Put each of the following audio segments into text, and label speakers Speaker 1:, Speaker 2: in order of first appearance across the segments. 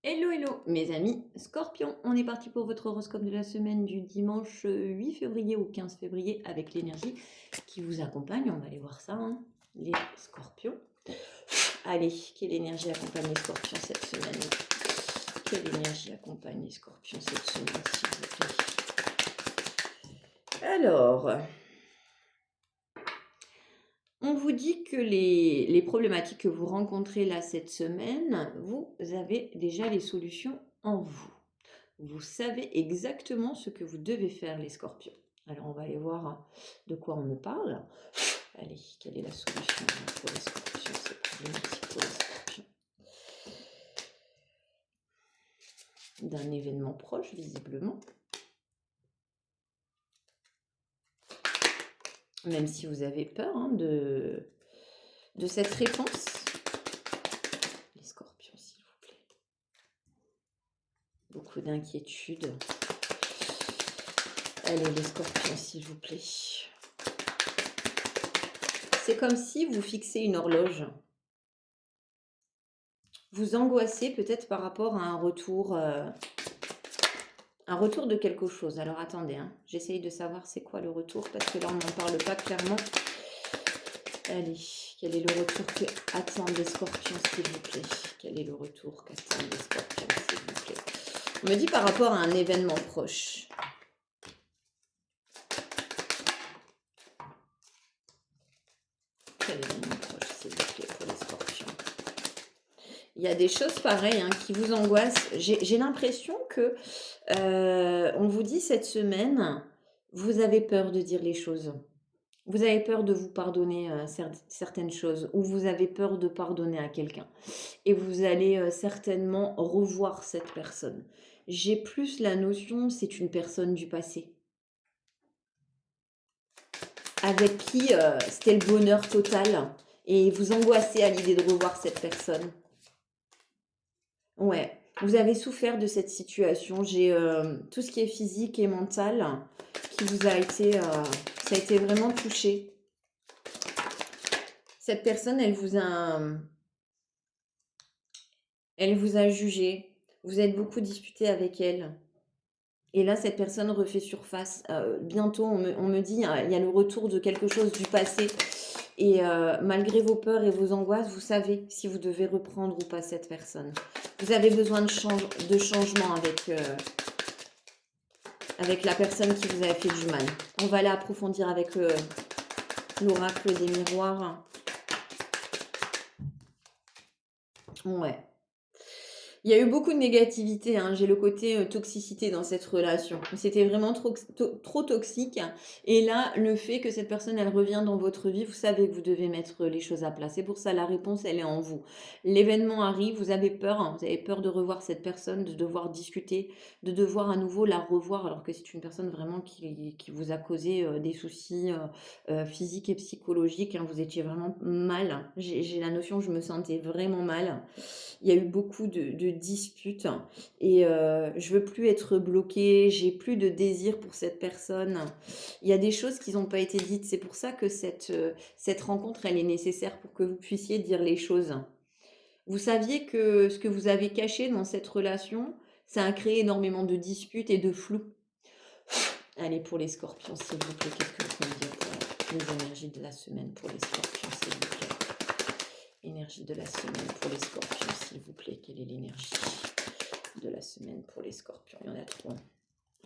Speaker 1: Hello, hello, mes amis Scorpion, on est parti pour votre horoscope de la semaine du dimanche 8 février au 15 février avec l'énergie qui vous accompagne. On va aller voir ça, hein, les Scorpions. Allez, quelle énergie accompagne les Scorpions cette semaine? Quelle énergie accompagne les Scorpions cette semaine, s'il vous plaît? Alors, on vous dit que les problématiques que vous rencontrez là cette semaine, vous avez déjà les solutions en vous. Vous savez exactement ce que vous devez faire, les Scorpions. Alors, on va aller voir de quoi on me parle. Allez, quelle est la solution pour les Scorpions? C'est problématique pour les Scorpions. D'un événement proche, visiblement. Même si vous avez peur hein, de cette réponse. Les Scorpions, s'il vous plaît. Beaucoup d'inquiétude. Allez, les Scorpions, s'il vous plaît. C'est comme si vous fixez une horloge. Vous angoissez peut-être par rapport à un retour de quelque chose. Alors attendez, hein, j'essaye de savoir c'est quoi le retour parce que là on n'en parle pas clairement. Allez, quel est le retour que attendent les Scorpions, s'il vous plaît? Quel est le retour qu'attendent les Scorpions, s'il vous plaît? On me dit par rapport à un événement proche. Quel événement proche, s'il vous plaît, pour les Scorpions? Il y a des choses pareilles hein, qui vous angoissent. J'ai l'impression que on vous dit cette semaine, vous avez peur de dire les choses. Vous avez peur de vous pardonner certaines choses ou vous avez peur de pardonner à quelqu'un. Et vous allez certainement revoir cette personne. J'ai plus la notion, c'est une personne du passé. Avec qui c'était le bonheur total. Et vous angoissez à l'idée de revoir cette personne. Ouais, vous avez souffert de cette situation. J'ai tout ce qui est physique et mental qui vous a été, ça a été vraiment touché. Cette personne, elle vous a jugé. Vous êtes beaucoup disputé avec elle. Et là, cette personne refait surface. Bientôt, on me dit, il y a le retour de quelque chose du passé. Et malgré vos peurs et vos angoisses, vous savez si vous devez reprendre ou pas cette personne. Vous avez besoin de changement avec la personne qui vous a fait du mal. On va aller approfondir avec l'oracle des miroirs. Ouais. Il y a eu beaucoup de négativité, hein. J'ai le côté toxicité dans cette relation. C'était vraiment trop toxique. Et là, le fait que cette personne, elle revient dans votre vie, vous savez que vous devez mettre les choses à plat. C'est pour ça, la réponse, elle est en vous. L'événement arrive, vous avez peur, hein. Vous avez peur de revoir cette personne, de devoir discuter, de devoir à nouveau la revoir, alors que c'est une personne vraiment qui vous a causé des soucis physiques et psychologiques, hein. Vous étiez vraiment mal. J'ai la notion, je me sentais vraiment mal. Il y a eu beaucoup de disputes et je veux plus être bloquée, j'ai plus de désir pour cette personne. Il y a des choses qui n'ont pas été dites. C'est pour ça que cette rencontre, elle est nécessaire pour que vous puissiez dire les choses. Vous saviez que ce que vous avez caché dans cette relation, ça a créé énormément de disputes et de flou. Allez, pour les Scorpions, s'il vous plaît, qu'est-ce que vous pouvez me dire pour les énergies de la semaine pour les Scorpions, s'il vous plaît? Énergie de la semaine pour les Scorpions, s'il vous plaît. Quelle est l'énergie de la semaine pour les Scorpions? Il y en a trois.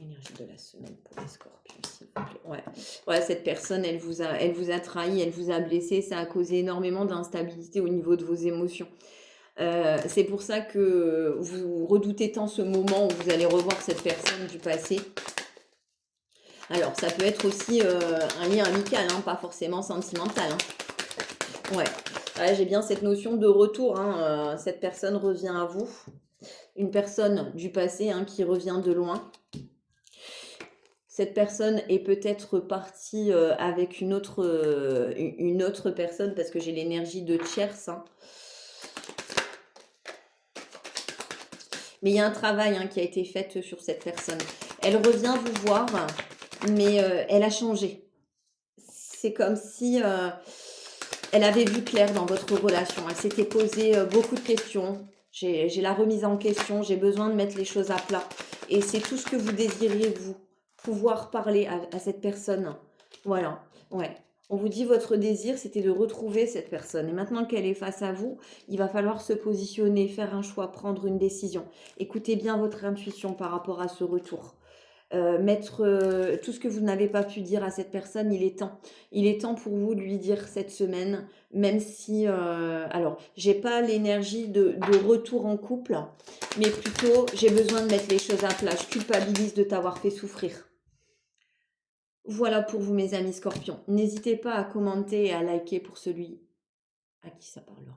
Speaker 1: Énergie de la semaine pour les Scorpions, s'il vous plaît. Ouais, cette personne, elle vous a trahi, elle vous a blessé. Ça a causé énormément d'instabilité au niveau de vos émotions. C'est pour ça que vous redoutez tant ce moment où vous allez revoir cette personne du passé. Alors, ça peut être aussi un lien amical, hein, pas forcément sentimental. Hein. Ouais. J'ai bien cette notion de retour. Hein. Cette personne revient à vous. Une personne du passé hein, qui revient de loin. Cette personne est peut-être partie avec une autre personne parce que j'ai l'énergie de tierce. Hein. Mais il y a un travail hein, qui a été fait sur cette personne. Elle revient vous voir, mais elle a changé. C'est comme si elle avait vu clair dans votre relation. Elle s'était posé beaucoup de questions. J'ai la remise en question, j'ai besoin de mettre les choses à plat. Et c'est tout ce que vous désiriez, vous, pouvoir parler à cette personne. Voilà, ouais. On vous dit votre désir, c'était de retrouver cette personne. Et maintenant qu'elle est face à vous, il va falloir se positionner, faire un choix, prendre une décision. Écoutez bien votre intuition par rapport à ce retour. Mettre tout ce que vous n'avez pas pu dire à cette personne, il est temps. Il est temps pour vous de lui dire cette semaine, même si, alors, j'ai pas l'énergie de retour en couple, mais plutôt, j'ai besoin de mettre les choses à plat. Je culpabilise de t'avoir fait souffrir. Voilà pour vous, mes amis scorpions. N'hésitez pas à commenter et à liker pour celui à qui ça parlera.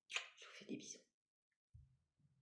Speaker 1: Je vous fais des bisous.